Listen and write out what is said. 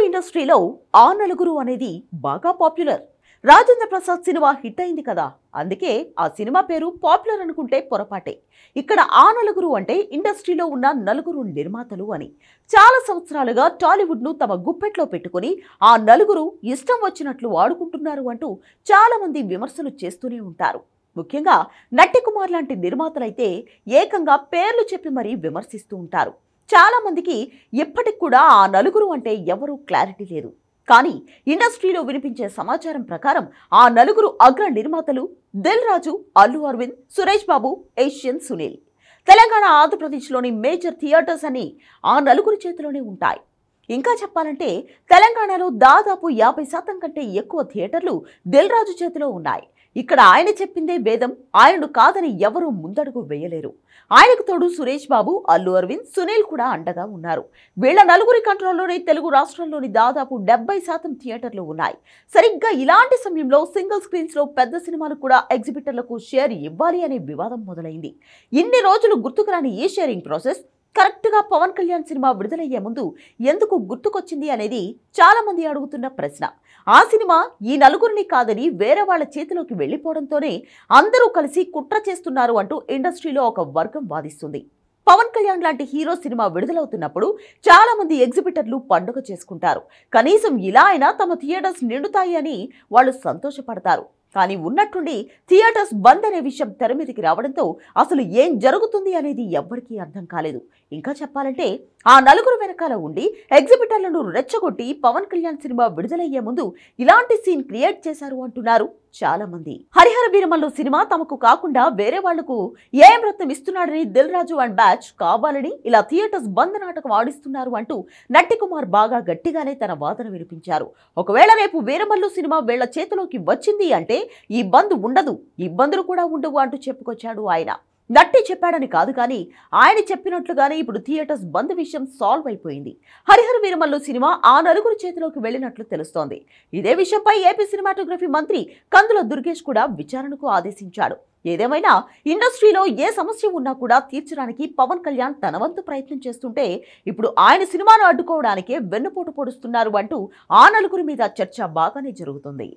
ఇండస్ట్రీలో ఆ నలుగురు అనేది బాగా popular. Rajendra Prasad cinema hit అయింది కదా, అందుకే ఆ సినిమా పేరు పాపులర్ అనుకుంటే పొరపాటే. ఇక్కడ ఆ నలుగురు అంటే ఇండస్ట్రీలో ఉన్న నలుగురు నిర్మాతలు అని. చాలా సంవత్సరాలుగా టాలీవుడ్ ను తమ గుప్పెట్లో పెట్టుకుని ఆ నలుగురు ఇష్టం వచ్చినట్లు వాడుకుంటున్నారు అంటూ చాలా మంది విమర్శలు చేస్తూనే ఉంటారు. ముఖ్యంగా నట్టి కుమార్ లాంటి నిర్మాతలైతే ఏకంగా పేర్లు చెప్పి మరీ విమర్శిస్తూ ఉంటారు. చాలా మందికి ఇప్పటికి కూడా ఆ నలుగురు అంటే ఎవరూ క్లారిటీ లేదు. కానీ ఇండస్ట్రీలో వినిపించే సమాచారం ప్రకారం ఆ నలుగురు అగ్ర నిర్మాతలు దిల్ రాజు, అల్లు అరవింద్, సురేష్ బాబు, ఏషియన్ సునీల్. తెలంగాణ, ఆంధ్రప్రదేశ్లోని మేజర్ థియేటర్స్ అని ఆ నలుగురి చేతిలోనే ఉంటాయి. ఇంకా చెప్పాలంటే తెలంగాణలో దాదాపు 50% కంటే ఎక్కువ థియేటర్లు దిల్ రాజు చేతిలో ఉన్నాయి. ఇక్కడ ఆయన చెప్పిందే వేదం, ఆయనను కాదని ఎవరూ ముందడుగు వేయలేరు. ఆయనకు తోడు సురేష్ బాబు, అల్లు అరవింద్, సునీల్ కూడా అండగా ఉన్నారు. వీళ్ల నలుగురి కంట్రోల్లోనే తెలుగు రాష్ట్రాల్లోని దాదాపు 70% థియేటర్లు ఉన్నాయి. సరిగ్గా ఇలాంటి సమయంలో సింగిల్ స్క్రీన్స్ లో పెద్ద సినిమాలు కూడా ఎగ్జిబిటర్లకు షేర్ ఇవ్వాలి అనే వివాదం మొదలైంది. ఇన్ని రోజులు గుర్తుకురాని ఈ షేరింగ్ ప్రాసెస్ కరెక్ట్ గా పవన్ కళ్యాణ్ సినిమా విడుదలయ్యే ముందు ఎందుకు గుర్తుకొచ్చింది అనేది చాలా మంది అడుగుతున్న ప్రశ్న. ఆ సినిమా ఈ నలుగురిని కాదని వేరే వాళ్ళ చేతిలోకి వెళ్లిపోవడంతోనే అందరూ కలిసి కుట్ర చేస్తున్నారు అంటూ ఇండస్ట్రీలో ఒక వర్గం వాదిస్తుంది. పవన్ కళ్యాణ్ లాంటి హీరో సినిమా విడుదలవుతున్నప్పుడు చాలా మంది ఎగ్జిబిటర్లు పండుగ చేసుకుంటారు. కనీసం ఇలా అయినా తమ థియేటర్స్ నిండుతాయి అని వాళ్ళు సంతోషపడతారు. కానీ ఉన్నట్టుండి థియేటర్స్ బంద్ అనే విషయం తెర మీదకి రావడంతో అసలు ఏం జరుగుతుంది అనేది ఎవ్వరికీ అర్థం కాలేదు. ఇంకా చెప్పాలంటే ఆ నలుగురు వెనకాల ఉండి ఎగ్జిబిటర్లను రెచ్చగొట్టి పవన్ కళ్యాణ్ సినిమా విడుదలయ్యే ముందు ఇలాంటి సీన్ క్రియేట్ చేశారు అంటున్నారు చాలా మంది. హరిహర వీరమల్లు సినిమా తమకు కాకుండా వేరే వాళ్లకు ఏం రత్నం ఇస్తున్నాడని దిల్ రాజు అండ్ బ్యాచ్ కావాలని ఇలా థియేటర్స్ బంద్ నాటకం ఆడిస్తున్నారు అంటూ నట్టి కుమార్ బాగా గట్టిగానే తన వాదన వినిపించారు. ఒకవేళ రేపు వీరమల్లు సినిమా వీళ్ల చేతిలోకి వచ్చింది అంటే ఈ బంద్ ఉండదు, ఇబ్బందులు కూడా ఉండవు అంటూ చెప్పుకొచ్చాడు ఆయన. నట్టి చెప్పాడని కాదు, కానీ ఆయన చెప్పినట్లుగానే ఇప్పుడు థియేటర్స్ బంద్ విషయం సాల్వ్ అయిపోయింది. హరిహర వీరమల్లు సినిమా ఆ నలుగురు చేతిలోకి వెళ్లినట్లు తెలుస్తోంది. ఇదే విషయంపై ఏపీ సినిమాటోగ్రఫీ మంత్రి కందుల దుర్గేష్ కూడా విచారణకు ఆదేశించాడు. ఏదేమైనా ఇండస్ట్రీలో ఏ సమస్య ఉన్నా కూడా తీర్చడానికి పవన్ కళ్యాణ్ తన వంతు ప్రయత్నం చేస్తుంటే ఇప్పుడు ఆయన సినిమాను అడ్డుకోవడానికే వెన్నుపోటు పొడుస్తున్నారు అంటూ ఆ నలుగురి మీద చర్చ బాగానే జరుగుతుంది.